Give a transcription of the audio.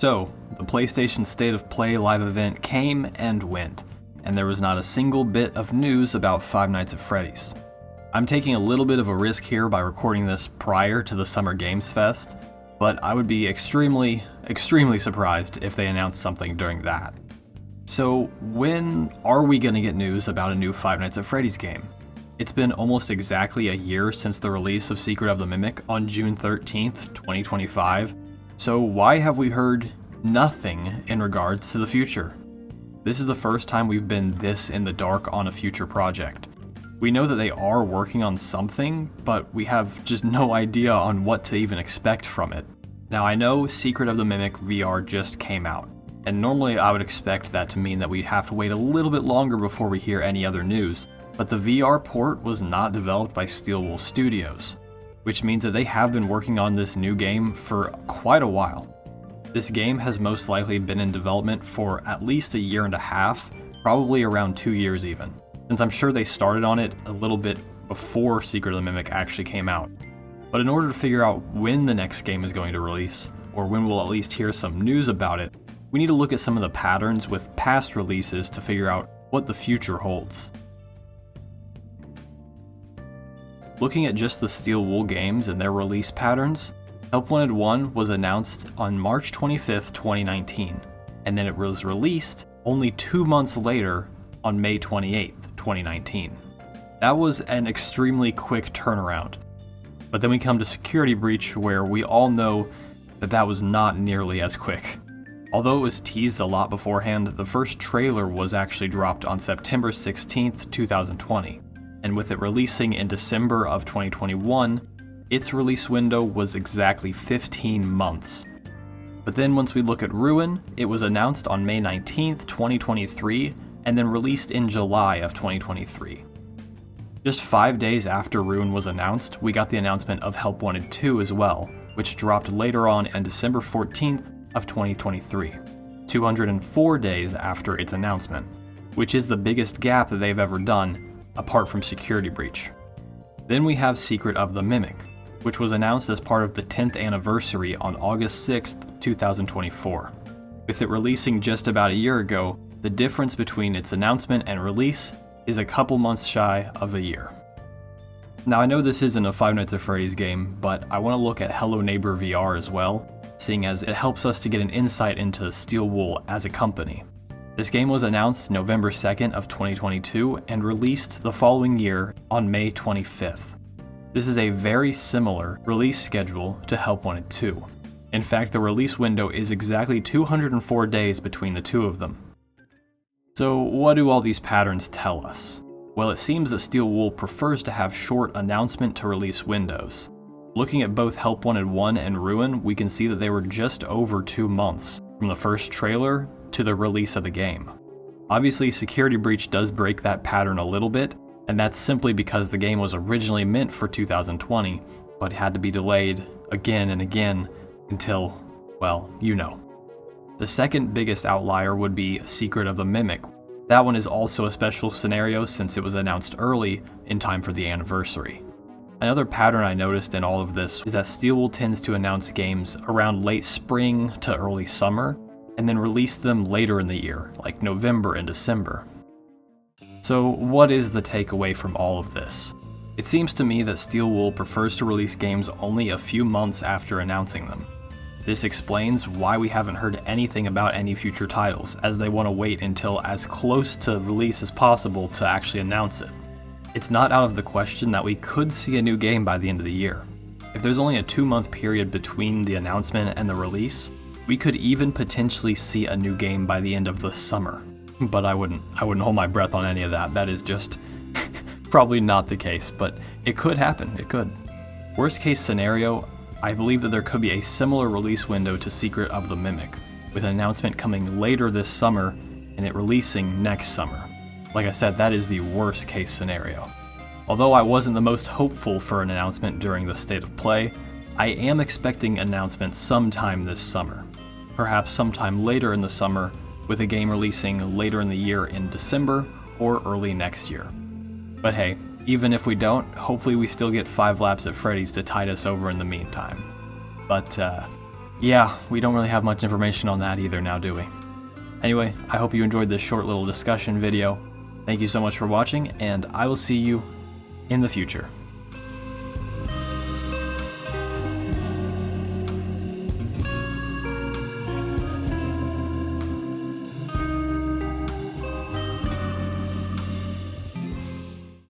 So, the PlayStation State of Play live event came and went, and there was not a single bit of news about Five Nights at Freddy's. I'm taking a little bit of a risk here by recording this prior to the Summer Games Fest, but I would be extremely surprised if they announced something during that. So, when are we going to get news about a new Five Nights at Freddy's game? It's been almost exactly a year since the release of Secret of the Mimic on June 13th, 2025, so why have we heard nothing in regards to the future? This is the first time we've been this in the dark on a future project. We know that they are working on something, but we have just no idea on what to even expect from it. Now I know Secret of the Mimic VR just came out, and normally I would expect that to mean that we have to wait a little bit longer before we hear any other news, but the VR port was not developed by Steelwool Studios, which means that they have been working on this new game for quite a while. This game has most likely been in development for at least a year and a half, probably around 2 years even, since I'm sure they started on it a little bit before Secret of the Mimic actually came out. But in order to figure out when the next game is going to release, or when we'll at least hear some news about it, we need to look at some of the patterns with past releases to figure out what the future holds. Looking at just the Steelwool games and their release patterns, Help Wanted 1 was announced on March 25th, 2019, and then it was released only 2 months later on May 28th, 2019. That was an extremely quick turnaround. But then we come to Security Breach, where we all know that that was not nearly as quick. Although it was teased a lot beforehand, the first trailer was actually dropped on September 16th, 2020. And with it releasing in December of 2021, its release window was exactly 15 months. But then once we look at Ruin, it was announced on May 19th, 2023, and then released in July of 2023. Just 5 days after Ruin was announced, we got the announcement of Help Wanted 2 as well, which dropped later on December 14th of 2023, 204 days after its announcement, which is the biggest gap that they've ever done, apart from Security Breach. Then we have Secret of the Mimic, which was announced as part of the 10th anniversary on August 6th, 2024. With it releasing just about a year ago, the difference between its announcement and release is a couple months shy of a year. Now I know this isn't a Five Nights at Freddy's game, but I want to look at Hello Neighbor VR as well, seeing as it helps us to get an insight into Steelwool as a company. This game was announced November 2nd of 2022 and released the following year on May 25th. This is a very similar release schedule to Help Wanted 2. In fact, the release window is exactly 204 days between the two of them. So what do all these patterns tell us? Well, it seems that Steelwool prefers to have short announcement to release windows. Looking at both Help Wanted 1 and Ruin, we can see that they were just over 2 months from the first trailer to the release of the game. Obviously, Security Breach does break that pattern a little bit, and that's simply because the game was originally meant for 2020, but had to be delayed again and again until, well, you know. The second biggest outlier would be Secret of the Mimic. That one is also a special scenario since it was announced early in time for the anniversary. Another pattern I noticed in all of this is that Steelwool tends to announce games around late spring to early summer, and then release them later in the year, like November and December. So what is the takeaway from all of this? It seems to me that Steelwool prefers to release games only a few months after announcing them. This explains why we haven't heard anything about any future titles, as they want to wait until as close to release as possible to actually announce it. It's not out of the question that we could see a new game by the end of the year. If there's only a 2-month period between the announcement and the release, we could even potentially see a new game by the end of the summer. But I wouldn't hold my breath on any of that. That is just probably not the case, but it could happen, it could. Worst case scenario, I believe that there could be a similar release window to Secret of the Mimic, with an announcement coming later this summer and it releasing next summer. Like I said, that is the worst case scenario. Although I wasn't the most hopeful for an announcement during the State of Play, I am expecting an announcement sometime this summer. Perhaps sometime later in the summer, with a game releasing later in the year in December or early next year. But hey, even if we don't, hopefully we still get 5 Laps at Freddy's to tide us over in the meantime. But Yeah, we don't really have much information on that either now, do we? Anyway, I hope you enjoyed this short little discussion video. Thank you so much for watching, and I will see you in the future.